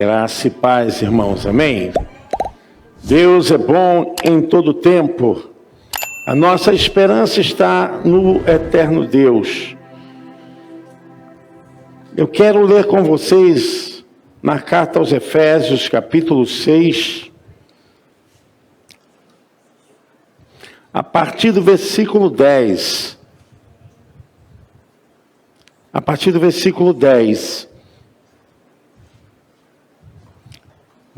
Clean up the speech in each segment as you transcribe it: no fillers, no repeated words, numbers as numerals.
Graça e paz, irmãos, amém? Deus é bom em todo tempo. A nossa esperança está no eterno Deus. Eu quero ler com vocês na carta aos Efésios, capítulo 6, a partir do versículo 10. A partir do versículo 10.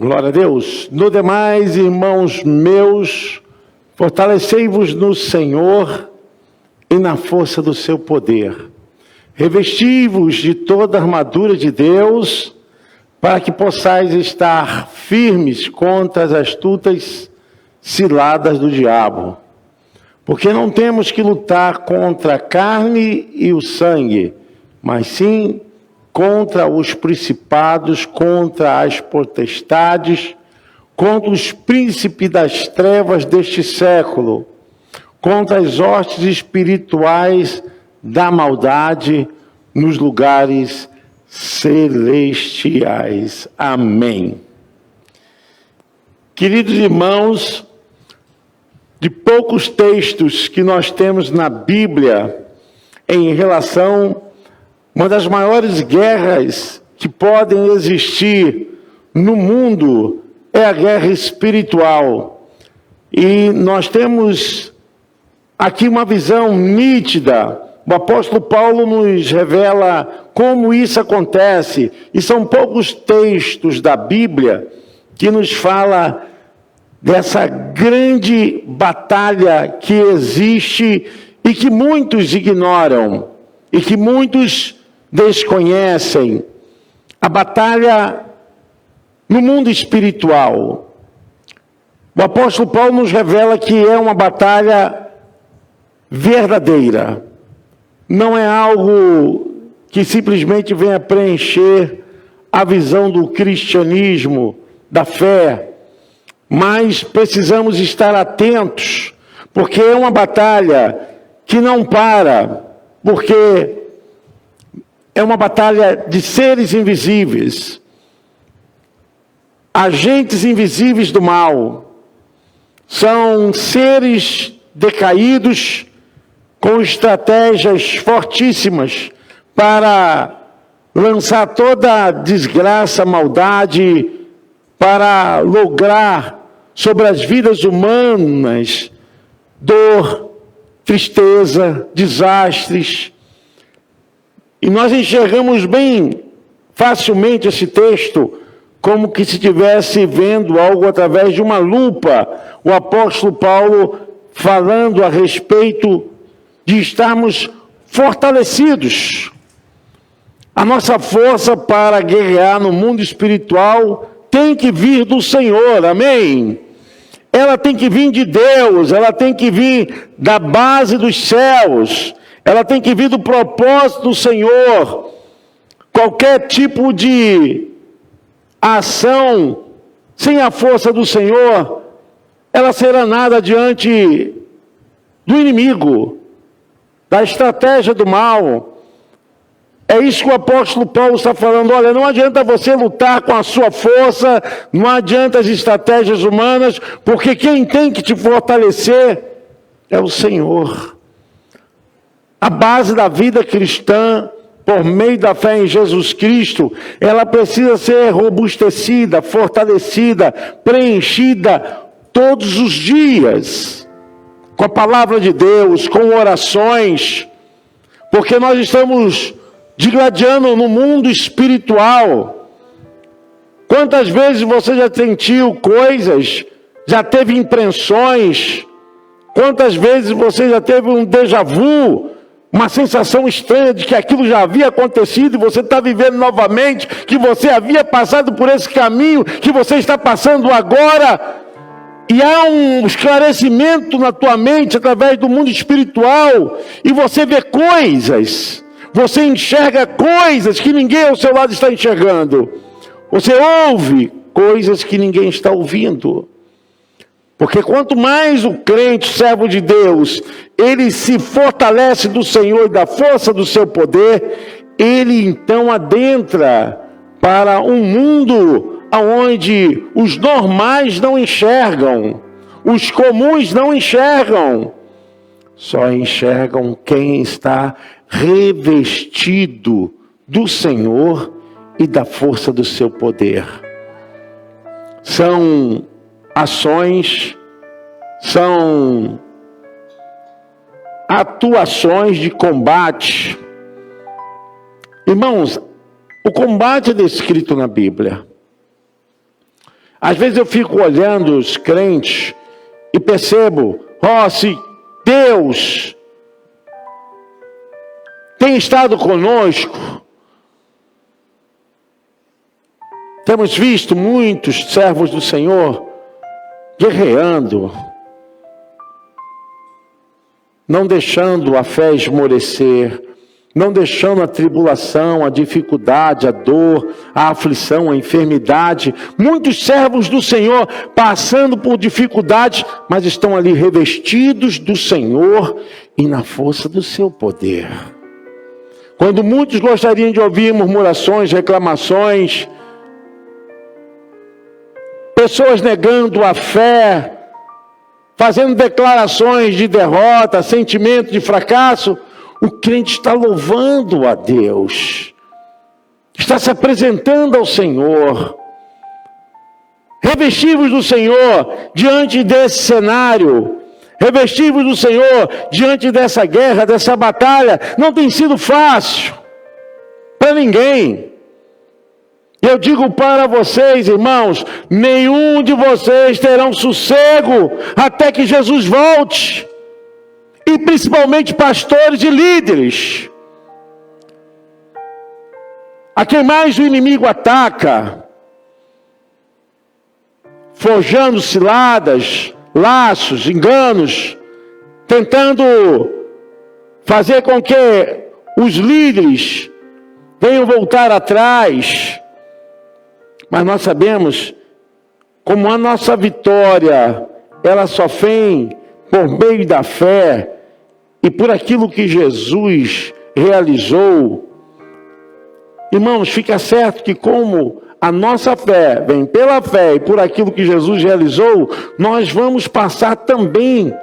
Glória a Deus. No demais, irmãos meus, fortalecei-vos no Senhor e na força do seu poder. Revesti-vos de toda a armadura de Deus, para que possais estar firmes contra as astutas ciladas do diabo. Porque não temos que lutar contra a carne e o sangue, mas sim contra os principados, contra as potestades, contra os príncipes das trevas deste século, contra as hostes espirituais da maldade nos lugares celestiais. Amém. Queridos irmãos, de poucos textos que nós temos na Bíblia em relação uma das maiores guerras que podem existir no mundo é a guerra espiritual. E nós temos aqui uma visão nítida. O apóstolo Paulo nos revela como isso acontece. E são poucos textos da Bíblia que nos fala dessa grande batalha que existe e que muitos ignoram e que muitos desconhecem. A batalha no mundo espiritual. O apóstolo Paulo nos revela que é uma batalha verdadeira. Não é algo que simplesmente venha preencher a visão do cristianismo, da fé. Mas precisamos estar atentos, porque é uma batalha que não para, porque é uma batalha de seres invisíveis, agentes invisíveis do mal. São seres decaídos com estratégias fortíssimas para lançar toda a desgraça, maldade, para lograr sobre as vidas humanas dor, tristeza, desastres. E nós enxergamos bem facilmente esse texto como que se estivesse vendo algo através de uma lupa. O apóstolo Paulo falando a respeito de estarmos fortalecidos. A nossa força para guerrear no mundo espiritual tem que vir do Senhor, amém? Ela tem que vir de Deus, ela tem que vir da base dos céus. Ela tem que vir do propósito do Senhor. Qualquer tipo de ação sem a força do Senhor, ela será nada diante do inimigo, da estratégia do mal. É isso que o apóstolo Paulo está falando. Olha, não adianta você lutar com a sua força, não adianta as estratégias humanas, porque quem tem que te fortalecer é o Senhor. A base da vida cristã, por meio da fé em Jesus Cristo, ela precisa ser robustecida, fortalecida, preenchida todos os dias, com a palavra de Deus, com orações, porque nós estamos digladiando no mundo espiritual. Quantas vezes você já sentiu coisas, já teve impressões, quantas vezes você já teve um déjà vu, uma sensação estranha de que aquilo já havia acontecido e você está vivendo novamente, que você havia passado por esse caminho, que você está passando agora, e há um esclarecimento na tua mente através do mundo espiritual, e você vê coisas, você enxerga coisas que ninguém ao seu lado está enxergando, você ouve coisas que ninguém está ouvindo. Porque quanto mais o crente, servo de Deus, ele se fortalece do Senhor e da força do seu poder, ele então adentra para um mundo aonde os normais não enxergam, os comuns não enxergam, só enxergam quem está revestido do Senhor e da força do seu poder. São ações, são atuações de combate. Irmãos, o combate é descrito na Bíblia. Às vezes eu fico olhando os crentes e percebo, se Deus tem estado conosco, temos visto muitos servos do Senhor guerreando, não deixando a fé esmorecer, não deixando a tribulação, a dificuldade, a dor, a aflição, a enfermidade. Muitos servos do Senhor passando por dificuldades, mas estão ali revestidos do Senhor e na força do seu poder. Quando muitos gostariam de ouvir murmurações, reclamações, pessoas negando a fé, fazendo declarações de derrota, sentimento de fracasso, o crente está louvando a Deus, está se apresentando ao Senhor, revestivos do Senhor diante desse cenário, revestivos do Senhor diante dessa guerra, dessa batalha. Não tem sido fácil para ninguém. Eu digo para vocês, irmãos, nenhum de vocês terão sossego até que Jesus volte. E principalmente pastores e líderes. A quem mais o inimigo ataca, forjando ciladas, laços, enganos, tentando fazer com que os líderes venham voltar atrás. Mas nós sabemos como a nossa vitória, ela só vem por meio da fé e por aquilo que Jesus realizou. Irmãos, fica certo que como a nossa fé vem pela fé e por aquilo que Jesus realizou, nós vamos passar também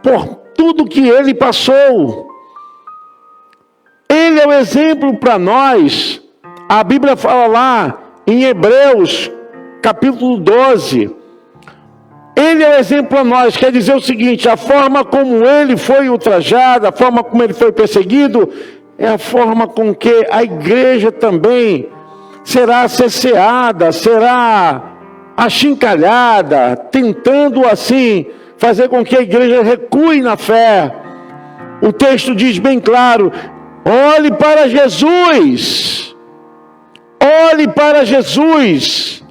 por tudo que Ele passou. Ele é o exemplo para nós. A Bíblia fala lá em Hebreus, capítulo 12, Ele é o exemplo para nós, quer dizer o seguinte: a forma como Ele foi ultrajado, a forma como Ele foi perseguido, é a forma com que a igreja também será cesseada, será achincalhada, tentando assim fazer com que a igreja recue na fé. O texto diz bem claro: olhe para Jesus. Olhe para Jesus.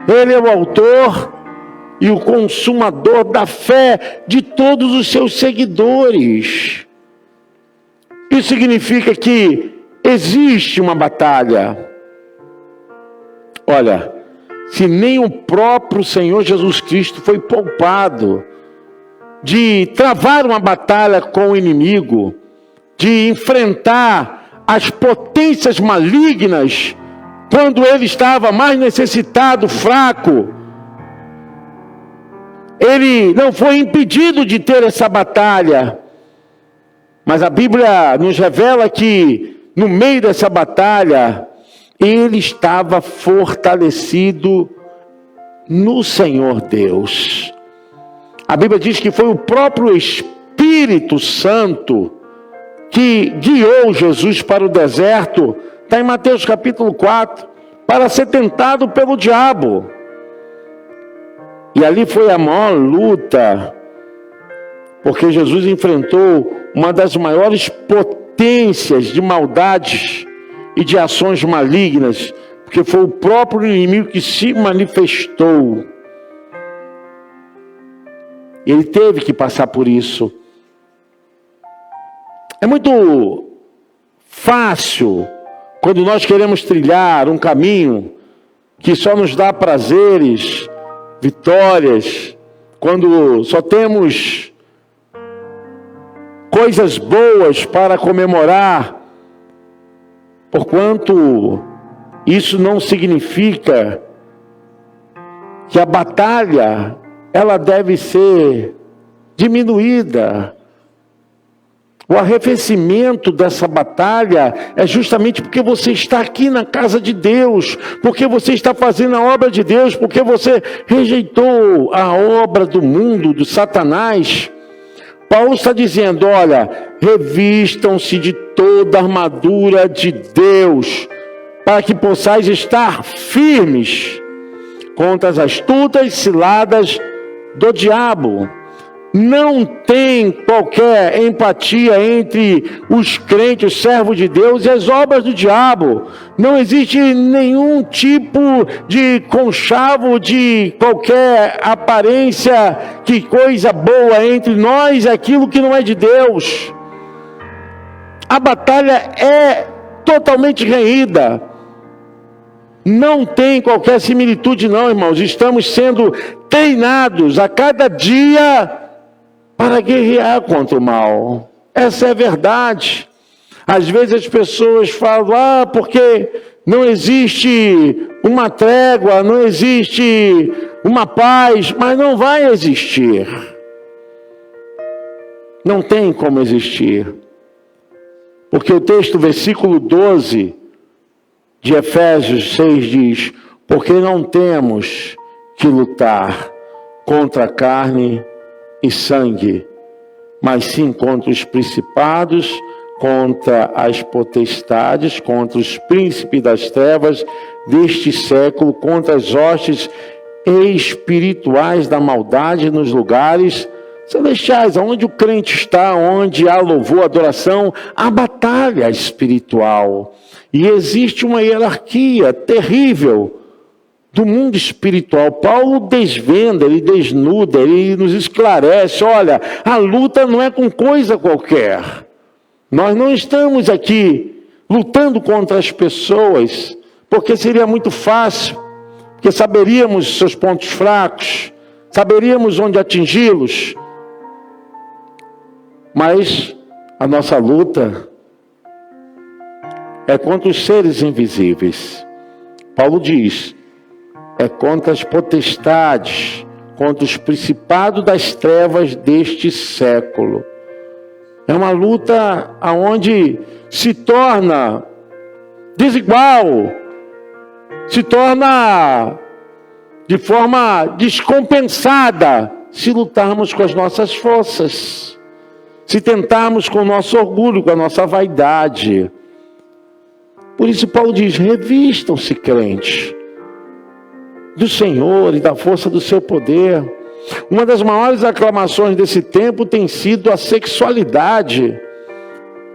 Ele é o autor e o consumador da fé de todos os seus seguidores. Isso significa que existe uma batalha. Olha, se nem o próprio Senhor Jesus Cristo foi poupado de travar uma batalha com o inimigo, de enfrentar as potências malignas, quando ele estava mais necessitado, fraco, ele não foi impedido de ter essa batalha. Mas a Bíblia nos revela que no meio dessa batalha, ele estava fortalecido no Senhor Deus. A Bíblia diz que foi o próprio Espírito Santo que guiou Jesus para o deserto, está em Mateus capítulo 4, para ser tentado pelo diabo. E ali foi a maior luta, porque Jesus enfrentou uma das maiores potências de maldades e de ações malignas, porque foi o próprio inimigo que se manifestou. Ele teve que passar por isso. É muito fácil, quando nós queremos trilhar um caminho que só nos dá prazeres, vitórias, quando só temos coisas boas para comemorar, porquanto isso não significa que a batalha, ela deve ser diminuída. O arrefecimento dessa batalha é justamente porque você está aqui na casa de Deus, porque você está fazendo a obra de Deus, porque você rejeitou a obra do mundo, do Satanás. Paulo está dizendo, olha, revistam-se de toda a armadura de Deus, para que possais estar firmes contra as astutas ciladas do diabo. Não tem qualquer empatia entre os crentes, os servos de Deus e as obras do diabo. Não existe nenhum tipo de conchavo, de qualquer aparência, que coisa boa entre nós e aquilo que não é de Deus. A batalha é totalmente renhida. Não tem qualquer similitude não, irmãos. Estamos sendo treinados a cada dia para guerrear contra o mal. Essa é a verdade. Às vezes as pessoas falam, porque não existe uma trégua, não existe uma paz, mas não vai existir. Não tem como existir. Porque o texto, versículo 12 de Efésios 6 diz, porque não temos que lutar contra a carne e sangue, mas sim contra os principados, contra as potestades, contra os príncipes das trevas deste século, contra as hostes espirituais da maldade nos lugares celestiais. Onde o crente está, onde há louvor, adoração, há batalha espiritual. E existe uma hierarquia terrível do mundo espiritual. Paulo desvenda, ele desnuda, ele nos esclarece, olha, a luta não é com coisa qualquer. Nós não estamos aqui lutando contra as pessoas, porque seria muito fácil, porque saberíamos seus pontos fracos, saberíamos onde atingi-los. Mas a nossa luta é contra os seres invisíveis. Paulo diz, é contra as potestades, contra os principados das trevas deste século. É uma luta onde se torna desigual, se torna de forma descompensada se lutarmos com as nossas forças, se tentarmos com o nosso orgulho, com a nossa vaidade. Por isso Paulo diz, revistam-se, crentes, do Senhor e da força do seu poder. Uma das maiores aclamações desse tempo tem sido a sexualidade.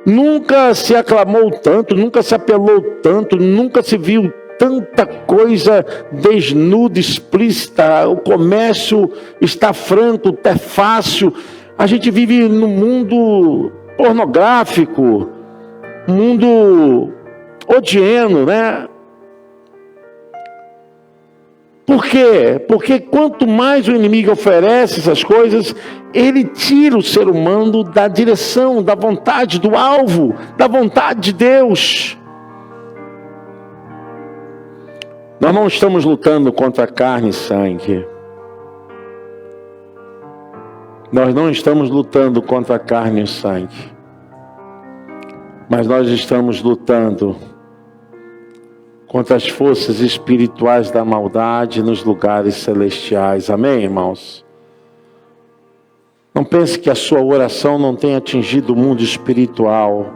Nunca se aclamou tanto, nunca se apelou tanto, nunca se viu tanta coisa desnuda, explícita. O comércio está franco, é fácil. A gente vive num mundo pornográfico, um mundo odieno, né? Por quê? Porque quanto mais o inimigo oferece essas coisas, ele tira o ser humano da direção, da vontade, do alvo, da vontade de Deus. Nós não estamos lutando contra carne e sangue. Nós não estamos lutando contra carne e sangue. Mas nós estamos lutando contra as forças espirituais da maldade nos lugares celestiais. Amém, irmãos? Não pense que a sua oração não tenha atingido o mundo espiritual.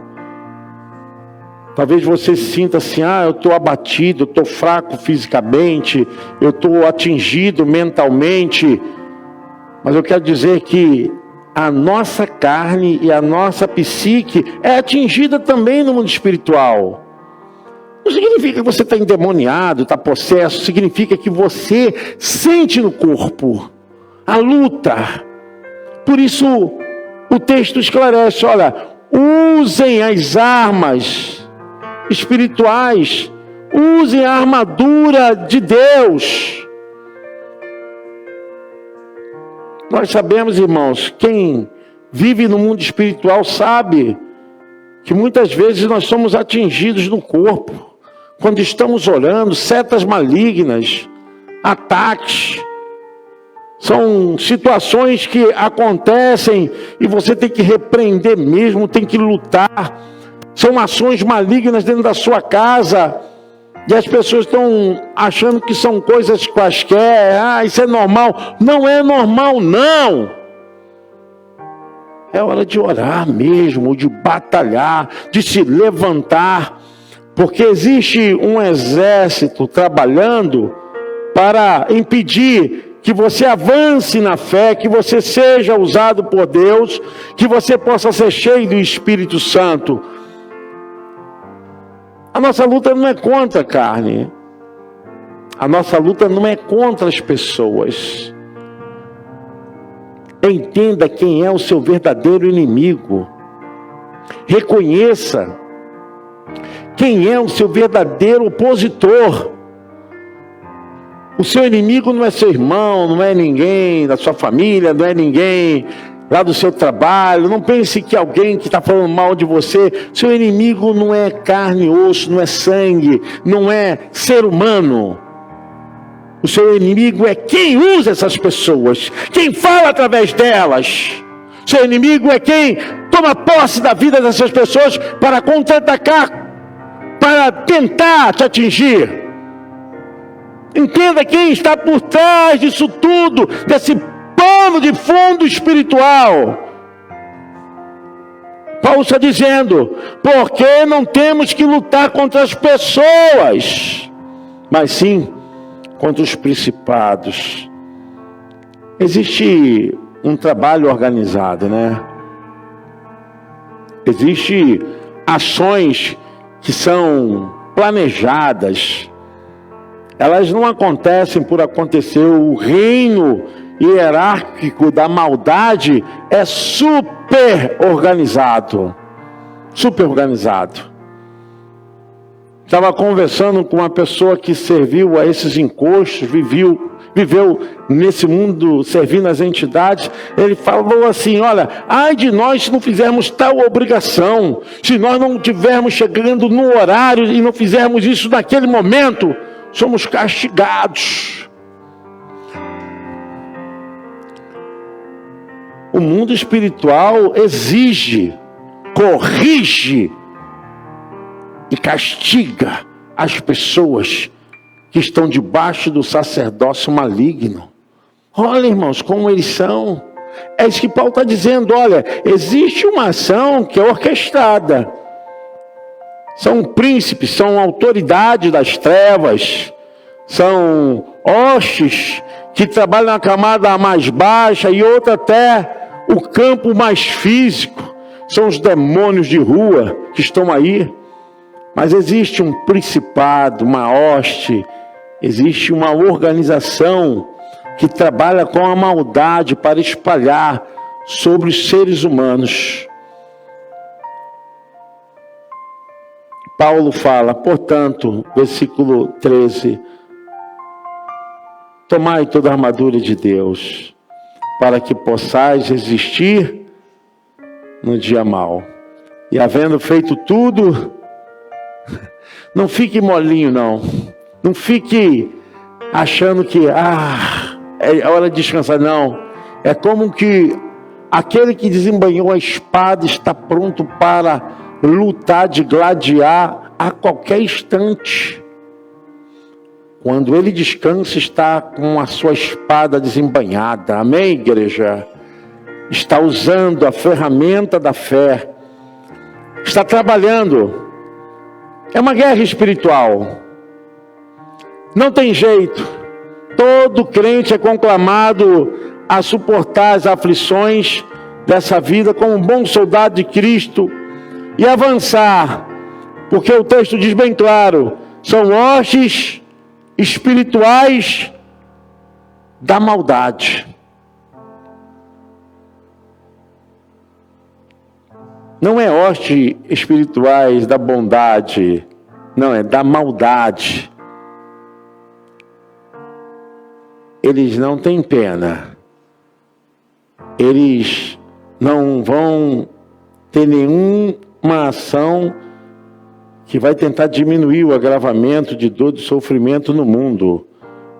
Talvez você sinta assim, eu estou abatido, eu estou fraco fisicamente, eu estou atingido mentalmente. Mas eu quero dizer que a nossa carne e a nossa psique é atingida também no mundo espiritual. Não significa que você está endemoniado, está possesso, significa que você sente no corpo a luta. Por isso o texto esclarece, olha, usem as armas espirituais, usem a armadura de Deus. Nós sabemos, irmãos, quem vive no mundo espiritual sabe que muitas vezes nós somos atingidos no corpo. Quando estamos orando, setas malignas, ataques, São situações que acontecem e você tem que repreender mesmo, tem que lutar. São ações malignas dentro da sua casa. E as pessoas estão achando que são coisas quaisquer. Ah, isso é normal. Não é normal, não. É hora de orar mesmo, de batalhar, de se levantar. Porque existe um exército trabalhando para impedir que você avance na fé, que você seja usado por Deus, que você possa ser cheio do Espírito Santo. A nossa luta não é contra a carne. A nossa luta não é contra as pessoas. Entenda quem é o seu verdadeiro inimigo. Reconheça quem é o seu verdadeiro opositor. O seu inimigo não é seu irmão, não é ninguém da sua família, não é ninguém lá do seu trabalho. Não pense que alguém que está falando mal de você, seu inimigo não é carne e osso, não é sangue, não é ser humano. O seu inimigo é quem usa essas pessoas, quem fala através delas. Seu inimigo é quem toma posse da vida dessas pessoas para contra-atacar, para tentar te atingir. Entenda quem está por trás disso tudo, desse pano de fundo espiritual. Paulo está dizendo, porque não temos que lutar contra as pessoas, mas sim contra os principados. Existe um trabalho organizado, né? Existem ações que são planejadas. Elas não acontecem por acontecer. O reino hierárquico da maldade é super organizado. Super organizado. Estava conversando com uma pessoa que serviu a esses encostos, viveu nesse mundo servindo as entidades. Ele falou assim, olha, ai de nós se não fizermos tal obrigação, se nós não estivermos chegando no horário e não fizermos isso naquele momento, somos castigados. O mundo espiritual exige, corrige e castiga as pessoas que estão debaixo do sacerdócio maligno. Olha, irmãos, como eles são. É isso que Paulo está dizendo. Olha, existe uma ação que é orquestrada. São príncipes, são autoridades das trevas, são hostes que trabalham na camada mais baixa e outra até o campo mais físico. São os demônios de rua que estão aí. Mas existe um principado, uma hoste, existe uma organização que trabalha com a maldade para espalhar sobre os seres humanos. Paulo fala, portanto, versículo 13, tomai toda a armadura de Deus, para que possais resistir no dia mau. E havendo feito tudo, não fique molinho não. Não fique achando que é hora de descansar. Não. É como que aquele que desembanhou a espada está pronto para lutar, de gladiar a qualquer instante. Quando ele descansa, está com a sua espada desembanhada. Amém, igreja? Está usando a ferramenta da fé. Está trabalhando. É uma guerra espiritual. Não tem jeito. Todo crente é conclamado a suportar as aflições dessa vida como um bom soldado de Cristo e avançar. Porque o texto diz bem claro, são hostes espirituais da maldade. Não é hostes espirituais da bondade, não, é da maldade. Eles não têm pena. Eles não vão ter nenhuma ação que vai tentar diminuir o agravamento de dor e sofrimento no mundo.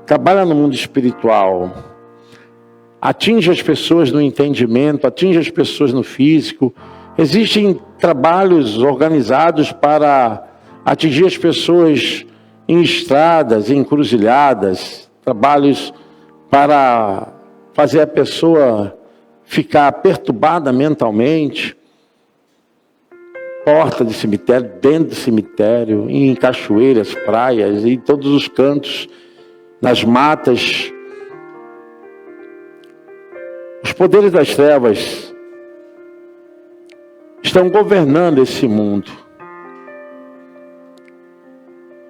Trabalha no mundo espiritual. atinge as pessoas no entendimento, atinge as pessoas no físico. Existem trabalhos organizados para atingir as pessoas em estradas, em encruzilhadas, trabalhos para fazer a pessoa ficar perturbada mentalmente. Porta de cemitério, dentro do cemitério, em cachoeiras, praias, em todos os cantos, nas matas. Os poderes das trevas estão governando esse mundo.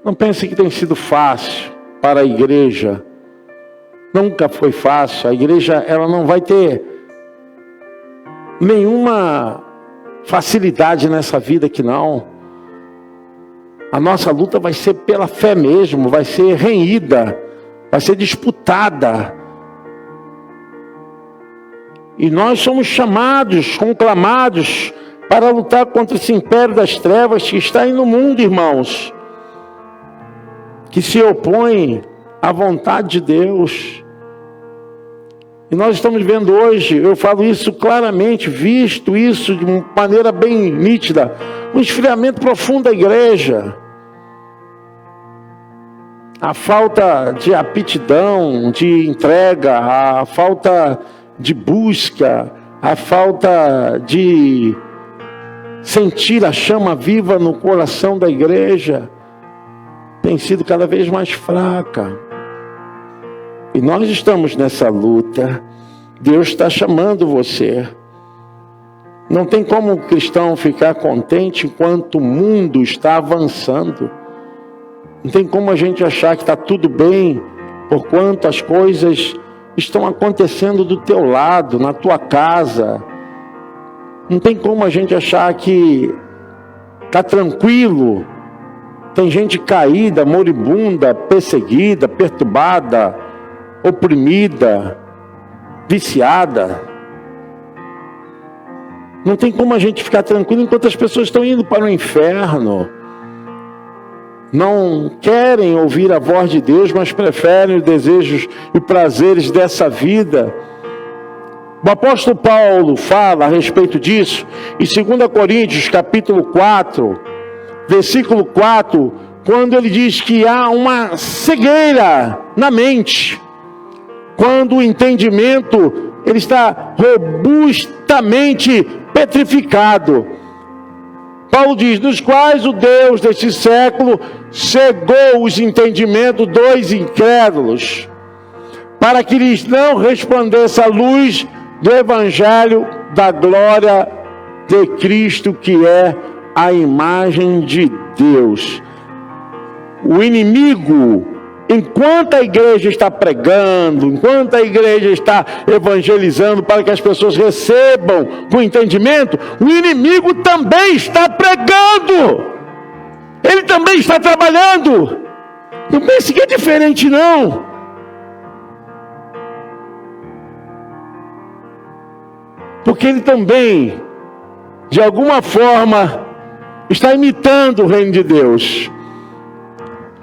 Não pense que tem sido fácil para a igreja. Nunca foi fácil. A igreja, ela não vai ter nenhuma facilidade nessa vida aqui não. A nossa luta vai ser pela fé mesmo, vai ser renhida, vai ser disputada. E nós somos chamados, conclamados, para lutar contra esse império das trevas que está aí no mundo, irmãos, que se opõe à vontade de Deus. E nós estamos vendo hoje, eu falo isso claramente, visto isso de maneira bem nítida, um esfriamento profundo da igreja. A falta de aptidão, de entrega, a falta de busca, a falta de sentir a chama viva no coração da igreja tem sido cada vez mais fraca. E nós estamos nessa luta. Deus está chamando você. Não tem como o cristão ficar contente enquanto o mundo está avançando. Não tem como a gente achar que está tudo bem, porquanto as coisas estão acontecendo do teu lado, na tua casa. Não tem como a gente achar que está tranquilo. Tem gente caída, moribunda, perseguida, perturbada, oprimida, viciada. Não tem como a gente ficar tranquilo enquanto as pessoas estão indo para o inferno. Não querem ouvir a voz de Deus, mas preferem os desejos e prazeres dessa vida. O apóstolo Paulo fala a respeito disso em 2 Coríntios capítulo 4, versículo 4, quando ele diz que há uma cegueira na mente, quando o entendimento ele está robustamente petrificado. Paulo diz, nos quais o Deus deste século cegou os entendimentos dos incrédulos, para que lhes não resplandeça a luz do evangelho da glória de Cristo, que é a imagem de Deus. O inimigo, enquanto a igreja está pregando, enquanto a igreja está evangelizando para que as pessoas recebam com entendimento, o inimigo também está pregando. Ele também está trabalhando. Não pense que é diferente, não. Porque ele também, de alguma forma, está imitando o reino de Deus.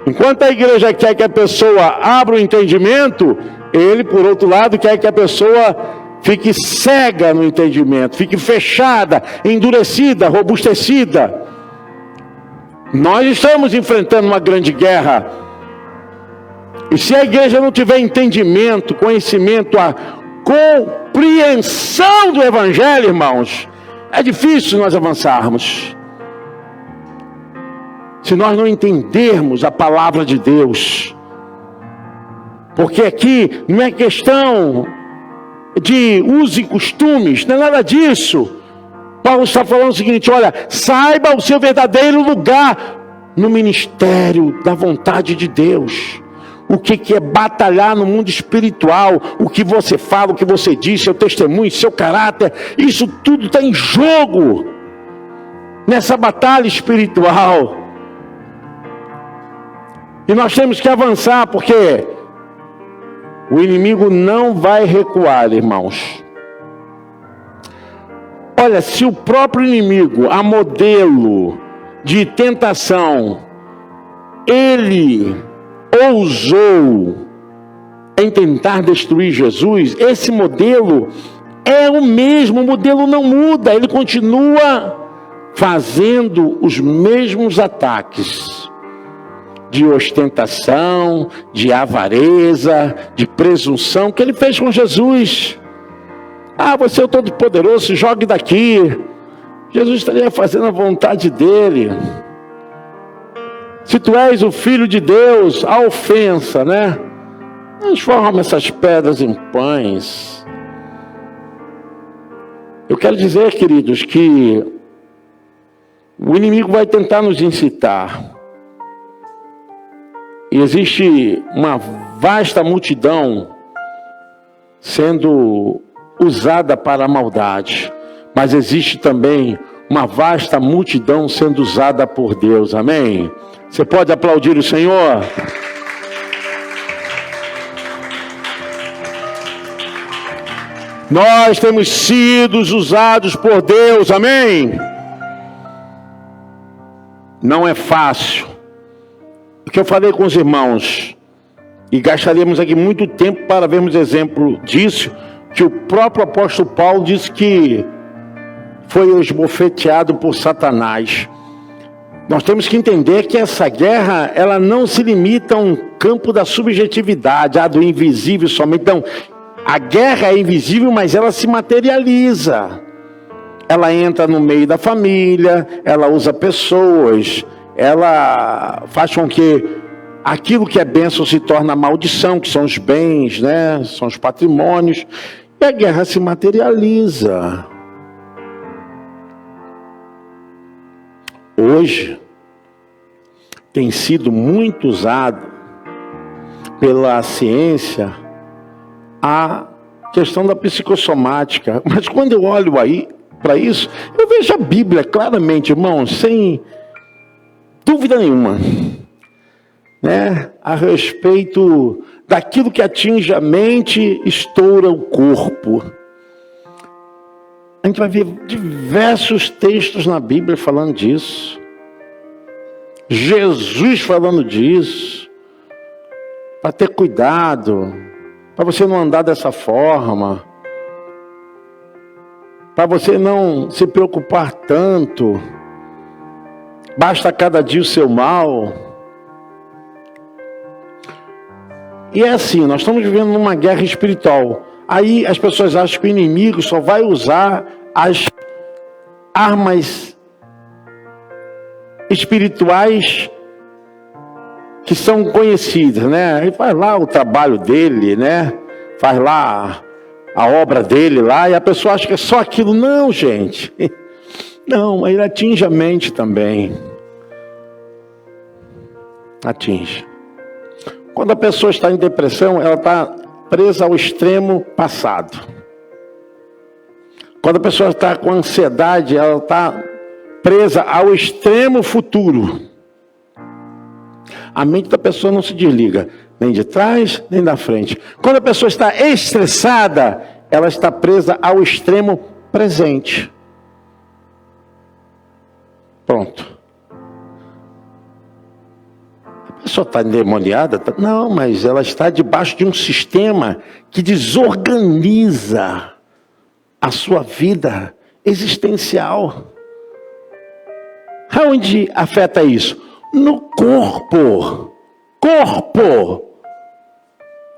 Enquanto a igreja quer que a pessoa abra o entendimento, ele, por outro lado, quer que a pessoa fique cega no entendimento, fique fechada, endurecida, robustecida. Nós estamos enfrentando uma grande guerra. E se a igreja não tiver entendimento, conhecimento, a compreensão do evangelho, irmãos, é difícil nós avançarmos. Se nós não entendermos a palavra de Deus. Porque aqui não é questão de usos e costumes, não é nada disso. Paulo está falando o seguinte, olha, saiba o seu verdadeiro lugar no ministério da vontade de Deus. O que é batalhar no mundo espiritual, o que você fala, o que você diz, seu testemunho, seu caráter, isso tudo está em jogo nessa batalha espiritual. E nós temos que avançar, porque o inimigo não vai recuar, irmãos. Olha, se o próprio inimigo, a modelo de tentação, ele ousou em tentar destruir Jesus, esse modelo é o mesmo, o modelo não muda, ele continua fazendo os mesmos ataques de ostentação, de avareza, de presunção que ele fez com Jesus. Ah, você é o Todo-Poderoso, jogue daqui. Jesus estaria fazendo a vontade dele. Se tu és o Filho de Deus, a ofensa, né? Transforma essas pedras em pães. Eu quero dizer, queridos, que o inimigo vai tentar nos incitar. E existe uma vasta multidão sendo usada para a maldade. Mas existe também uma vasta multidão sendo usada por Deus. Amém? Você pode aplaudir o Senhor? Nós temos sido usados por Deus. Amém? Não é fácil. O que eu falei com os irmãos, e gastaríamos aqui muito tempo para vermos exemplo disso, que o próprio apóstolo Paulo disse que foi esbofeteado por Satanás. Nós temos que entender que essa guerra, ela não se limita a um campo da subjetividade, do invisível somente. Então, a guerra é invisível, mas ela se materializa. Ela entra no meio da família, ela usa pessoas, ela faz com que aquilo que é bênção se torne maldição, que são os bens, né? São os patrimônios. E a guerra se materializa. Hoje, tem sido muito usado pela ciência a questão da psicossomática. Mas quando eu olho aí para isso, eu vejo a Bíblia claramente, irmãos, sem dúvida nenhuma, né, a respeito daquilo que atinge a mente, estoura o corpo. A gente vai ver diversos textos na Bíblia falando disso. Jesus falando disso. Para ter cuidado, para você não andar dessa forma, para você não se preocupar tanto. Basta cada dia o seu mal. E é assim, nós estamos vivendo numa guerra espiritual. Aí as pessoas acham que o inimigo só vai usar as armas espirituais que são conhecidas, né? Ele faz lá o trabalho dele, né? Faz lá a obra dele lá, e a pessoa acha que é só aquilo. Não, gente. Não, ele atinge a mente também. Atinge. Quando a pessoa está em depressão, ela está presa ao extremo passado. Quando a pessoa está com ansiedade, ela está presa ao extremo futuro. A mente da pessoa não se desliga, nem de trás, nem da frente. Quando a pessoa está estressada, ela está presa ao extremo presente. Pronto. A pessoa está endemoniada? Não, mas ela está debaixo de um sistema que desorganiza a sua vida existencial. Aonde afeta isso? No corpo. Corpo.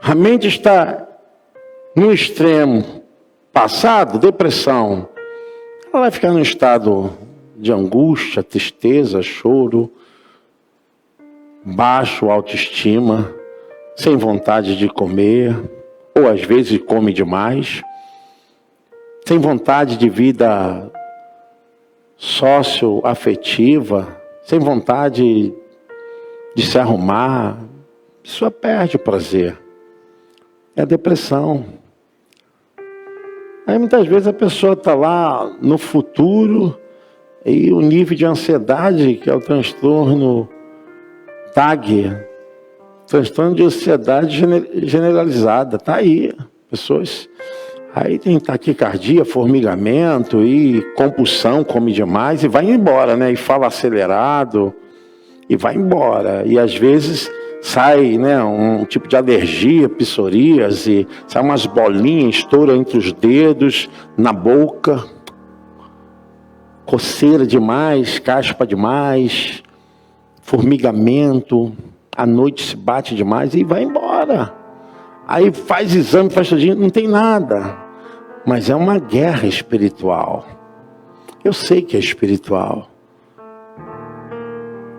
A mente está no extremo passado, depressão. Ela vai ficar num estado de angústia, tristeza, choro, baixo autoestima, sem vontade de comer, ou às vezes come demais, sem vontade de vida socioafetiva, sem vontade de se arrumar. A pessoa perde o prazer. É a depressão. Aí muitas vezes a pessoa está lá no futuro e o nível de ansiedade, que é o transtorno TAG, transtorno de ansiedade generalizada, está aí. Pessoas... Aí tem taquicardia, formigamento e compulsão, come demais e vai embora, né? E fala acelerado e vai embora. E às vezes sai, né, um tipo de alergia, psoríase, sai umas bolinhas, estoura entre os dedos, na boca, coceira demais, caspa demais, formigamento, à noite se bate demais e vai embora. Aí faz exame, faz tudinho, não tem nada. Mas é uma guerra espiritual. Eu sei que é espiritual.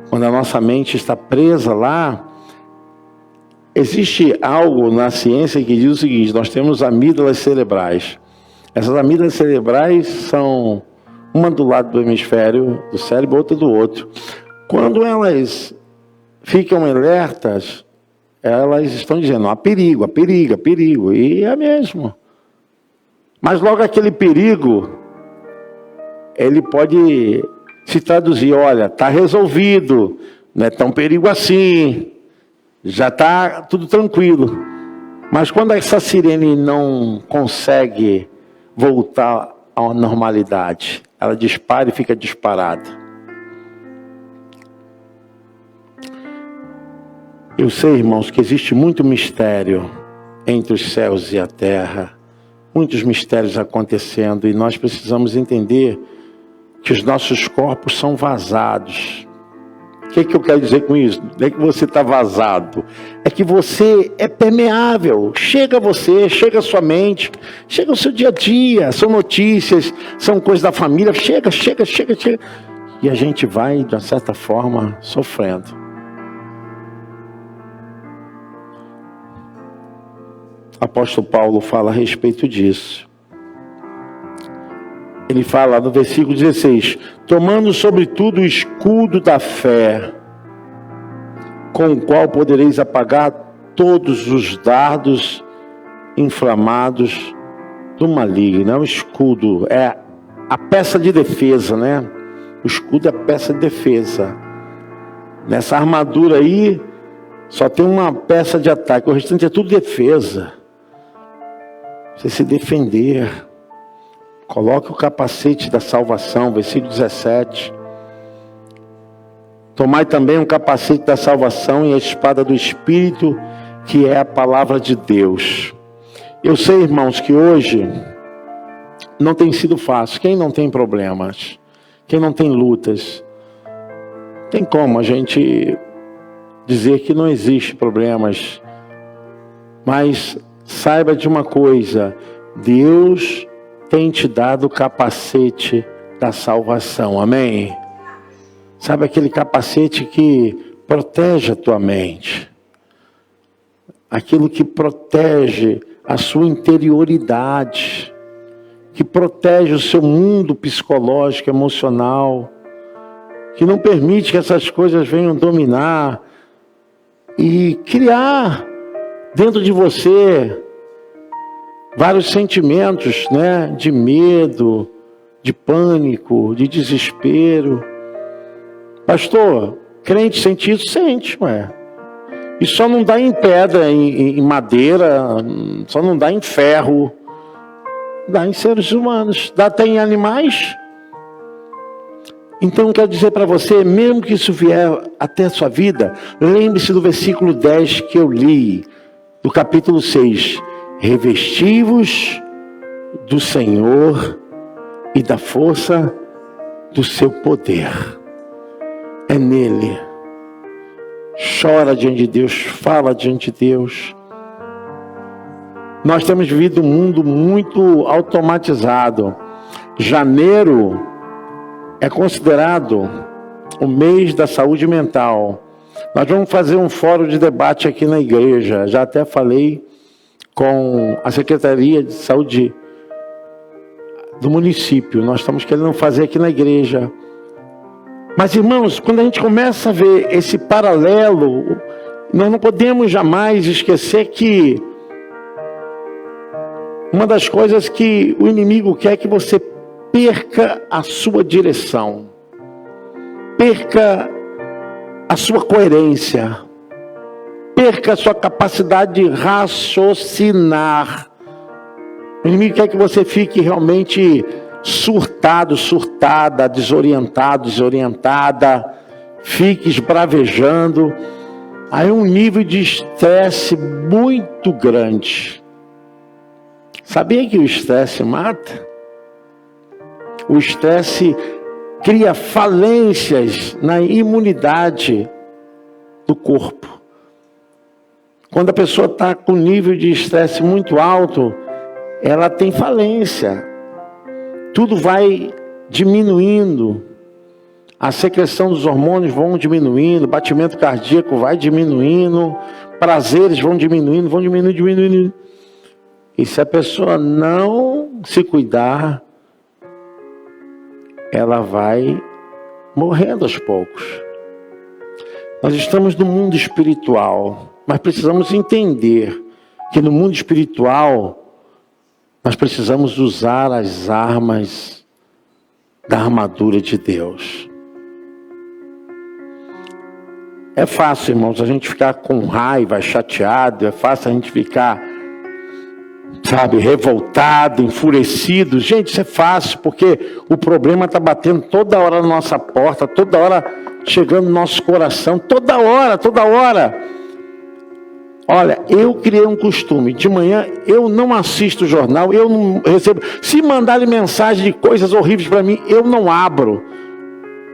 Quando a nossa mente está presa lá, existe algo na ciência que diz o seguinte: nós temos amígdalas cerebrais. Essas amígdalas cerebrais são uma do lado do hemisfério do cérebro, outra do outro. Quando elas ficam alertas, elas estão dizendo: há perigo, há perigo, há perigo. E é mesmo. Mas logo aquele perigo, ele pode se traduzir: olha, está resolvido, não é tão perigo assim, já está tudo tranquilo. Mas quando essa sirene não consegue voltar à normalidade, ela dispara e fica disparada. Eu sei, irmãos, que existe muito mistério entre os céus e a terra, muitos mistérios acontecendo, e nós precisamos entender que os nossos corpos são vazados. O que eu quero dizer com isso? Não é que você está vazado, é que você é permeável. Chega a você, chega a sua mente, chega ao seu dia a dia, são notícias, são coisas da família, chega. E a gente vai, de uma certa forma, sofrendo. O apóstolo Paulo fala a respeito disso. Ele fala no versículo 16: tomando sobretudo o escudo da fé, com o qual podereis apagar todos os dardos inflamados do maligno. O escudo é a peça de defesa, né? O escudo é a peça de defesa. Nessa armadura aí, só tem uma peça de ataque, o restante é tudo defesa. Você se defender. Coloque o capacete da salvação, versículo 17. Tomai também o capacete da salvação e a espada do Espírito, que é a palavra de Deus. Eu sei, irmãos, que hoje não tem sido fácil. Quem não tem problemas? Quem não tem lutas? Tem como a gente dizer que não existe problemas. Mas saiba de uma coisa: Deus tem te dado o capacete da salvação, amém? Sabe aquele capacete que protege a tua mente, aquilo que protege a sua interioridade, que protege o seu mundo psicológico, emocional, que não permite que essas coisas venham dominar e criar dentro de você vários sentimentos, né? De medo, de pânico, de desespero. Pastor, crente sente isso? Sente, ué. E só não dá em pedra, em madeira, só não dá em ferro. Dá em seres humanos, dá até em animais. Então eu quero dizer para você, mesmo que isso vier até a sua vida, lembre-se do versículo 10 que eu li, do capítulo 6. Revesti-vos do Senhor e da força do seu poder. É nele. Chora diante de Deus, fala diante de Deus. Nós temos vivido um mundo muito automatizado. Janeiro é considerado o mês da saúde mental. Nós vamos fazer um fórum de debate aqui na igreja. Já até falei com a Secretaria de Saúde do município. Nós estamos querendo fazer aqui na igreja. Mas, irmãos, quando a gente começa a ver esse paralelo, nós não podemos jamais esquecer que uma das coisas que o inimigo quer é que você perca a sua direção, perca a sua coerência, perca a sua capacidade de raciocinar. O inimigo quer que você fique realmente surtado, surtada, desorientado, desorientada, fique esbravejando. Aí um nível de estresse muito grande. Sabia que o estresse mata? O estresse cria falências na imunidade do corpo. Quando a pessoa está com nível de estresse muito alto, ela tem falência. Tudo vai diminuindo. A secreção dos hormônios vão diminuindo, o batimento cardíaco vai diminuindo, prazeres vão diminuindo. E se a pessoa não se cuidar, ela vai morrendo aos poucos. Nós estamos no mundo espiritual, mas precisamos entender que no mundo espiritual nós precisamos usar as armas da armadura de Deus. É fácil, irmãos, a gente ficar com raiva, chateado, é fácil a gente ficar, revoltado, enfurecido. Gente, isso é fácil, porque o problema está batendo toda hora na nossa porta, toda hora chegando no nosso coração, toda hora. Olha, eu criei um costume, de manhã eu não assisto o jornal, eu não recebo. Se mandarem mensagem de coisas horríveis para mim, eu não abro.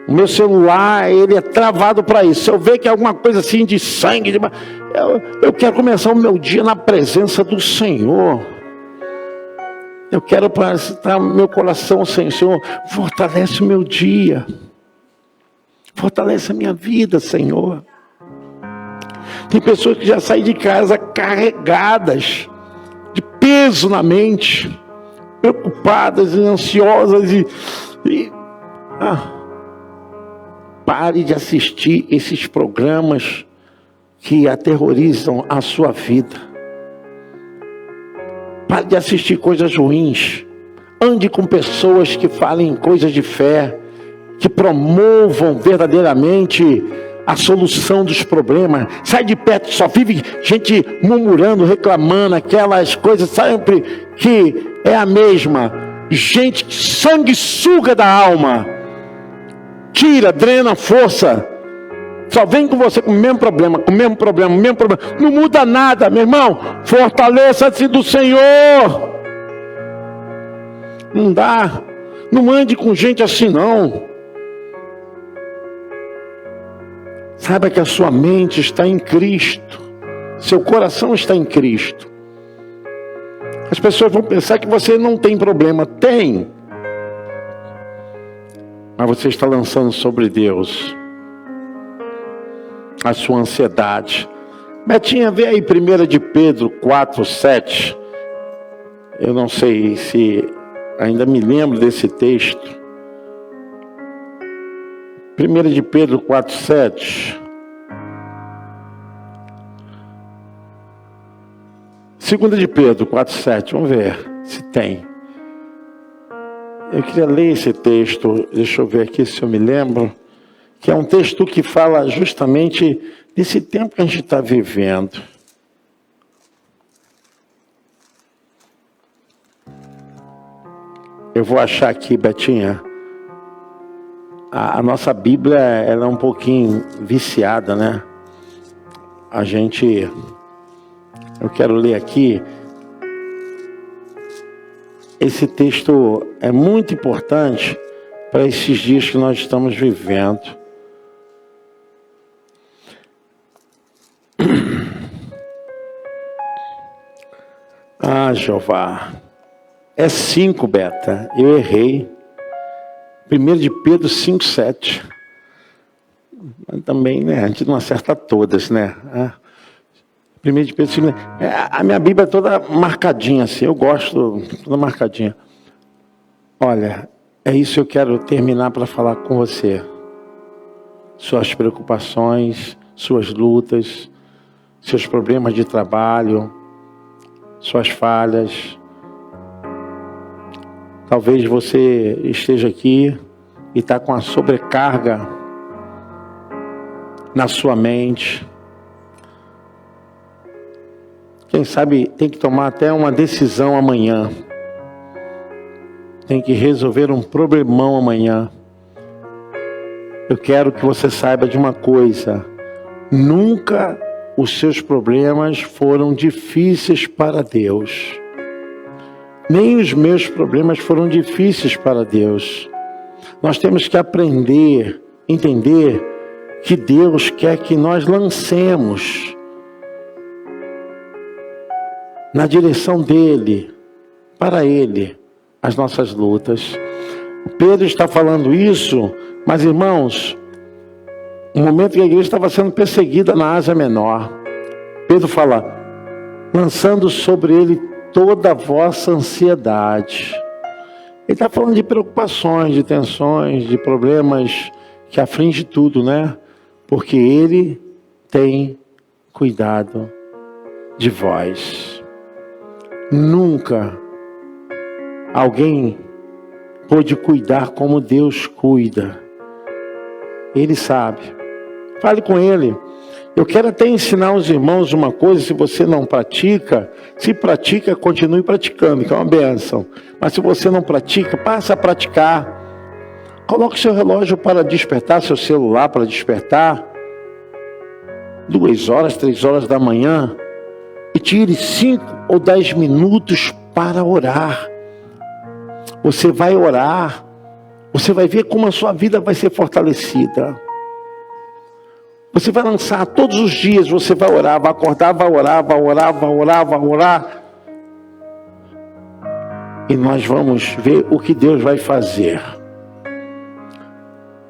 O meu celular, ele é travado para isso. Se eu ver que é alguma coisa assim de sangue, eu quero começar o meu dia na presença do Senhor. Eu quero apresentar meu coração ao Senhor. Fortalece o meu dia. Fortalece a minha vida, Senhor. Tem pessoas que já saem de casa carregadas de peso na mente, preocupadas e ansiosas Pare de assistir esses programas que aterrorizam a sua vida. Pare de assistir coisas ruins. Ande com pessoas que falem coisas de fé, que promovam verdadeiramente a solução dos problemas. Sai de perto, só vive gente murmurando, reclamando, aquelas coisas sempre que é a mesma. Gente que sanguessuga da alma. Tira, drena força. Só vem com você com o mesmo problema. Não muda nada, meu irmão. Fortaleça-se do Senhor. Não dá. Não ande com gente assim, não. Saiba que a sua mente está em Cristo. Seu coração está em Cristo. As pessoas vão pensar que você não tem problema. Tem. Mas você está lançando sobre Deus a sua ansiedade. Betinha, vê aí 1 de Pedro 4:7. Eu não sei se ainda me lembro desse texto. 1 de Pedro 4:7. 2 de Pedro 4:7. Vamos ver se tem. Eu queria ler esse texto, deixa eu ver aqui se eu me lembro, que é um texto que fala justamente desse tempo que a gente está vivendo. Eu vou achar aqui, Betinha. A nossa Bíblia, ela é um pouquinho viciada, né? Eu quero ler aqui. Esse texto é muito importante para esses dias que nós estamos vivendo. Jeová. É 5, Beta. Eu errei. 1 de Pedro 5:7. Mas também, né? A gente não acerta todas, né? 1 de Pedro 5. A minha Bíblia é toda marcadinha assim. Eu gosto toda marcadinha. Olha, é isso que eu quero terminar para falar com você. Suas preocupações, suas lutas, seus problemas de trabalho, suas falhas. Talvez você esteja aqui e está com a sobrecarga na sua mente. Quem sabe tem que tomar até uma decisão amanhã. Tem que resolver um problemão amanhã. Eu quero que você saiba de uma coisa. Nunca os seus problemas foram difíceis para Deus. Nem os meus problemas foram difíceis para Deus. Nós temos que aprender, entender que Deus quer que nós lancemos na direção dEle, para Ele, as nossas lutas. Pedro está falando isso, mas irmãos, no momento que a igreja estava sendo perseguida na Ásia Menor, Pedro fala, lançando sobre Ele toda a vossa ansiedade. Ele está falando de preocupações, de tensões, de problemas que afligem tudo, né? Porque Ele tem cuidado de vós. Nunca alguém pôde cuidar como Deus cuida. Ele sabe. Fale com Ele. Eu quero até ensinar aos irmãos uma coisa, se você não pratica, se pratica, continue praticando, que é uma bênção. Mas se você não pratica, passe a praticar. Coloque seu relógio para despertar, seu celular para despertar. 2 horas, 3 horas da manhã. E tire 5 ou 10 minutos para orar. Você vai orar. Você vai ver como a sua vida vai ser fortalecida. Você vai lançar todos os dias, você vai orar, vai acordar, vai orar, vai orar, vai orar, vai orar. E nós vamos ver o que Deus vai fazer.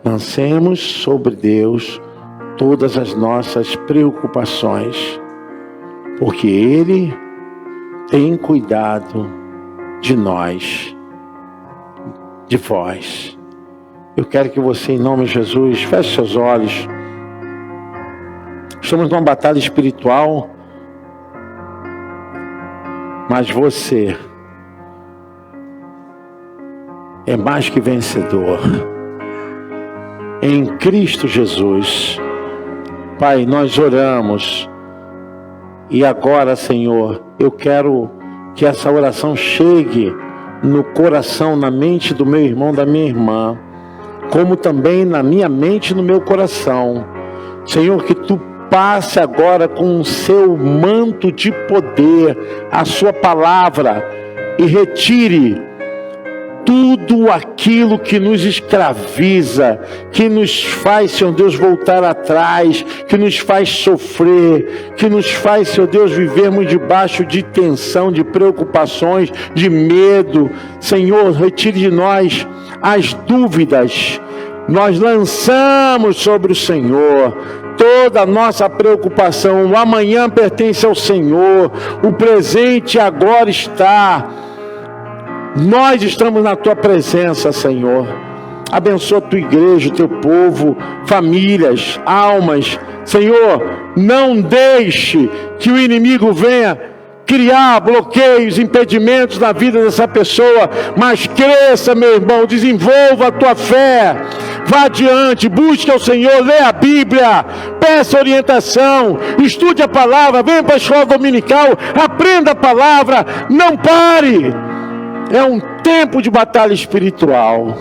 Lancemos sobre Deus todas as nossas preocupações, porque Ele tem cuidado de nós, de vós. Eu quero que você, em nome de Jesus, feche seus olhos. Estamos numa batalha espiritual, mas você é mais que vencedor. Em Cristo Jesus. Pai, nós oramos. E agora, Senhor, eu quero que essa oração chegue no coração, na mente do meu irmão, da minha irmã, como também na minha mente e no meu coração. Senhor, que Tu passe agora com o Seu manto de poder, a Sua palavra, e retire tudo aquilo que nos escraviza, que nos faz, Senhor Deus, voltar atrás, que nos faz sofrer, que nos faz, Senhor Deus, vivermos debaixo de tensão, de preocupações, de medo. Senhor, retire de nós as dúvidas. Nós lançamos sobre o Senhor toda a nossa preocupação. O amanhã pertence ao Senhor, o presente agora está. Nós estamos na Tua presença, Senhor. Abençoa a Tua igreja, o Teu povo, famílias, almas. Senhor, não deixe que o inimigo venha criar bloqueios, impedimentos na vida dessa pessoa, mas cresça, meu irmão, desenvolva a tua fé, vá adiante, busque ao Senhor, lê a Bíblia, peça orientação, estude a palavra, venha para a escola dominical, aprenda a palavra, não pare. É um tempo de batalha espiritual.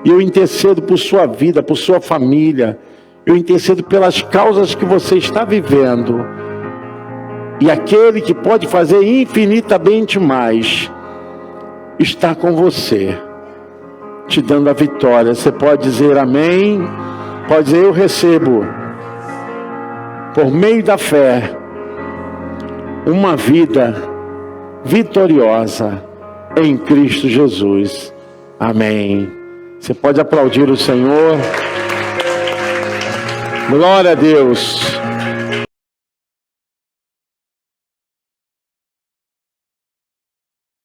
E eu intercedo por sua vida, por sua família. Eu intercedo pelas causas que você está vivendo. E aquele que pode fazer infinitamente mais está com você, te dando a vitória. Você pode dizer amém, pode dizer eu recebo, por meio da fé, uma vida vitoriosa em Cristo Jesus. Amém. Você pode aplaudir o Senhor. Glória a Deus.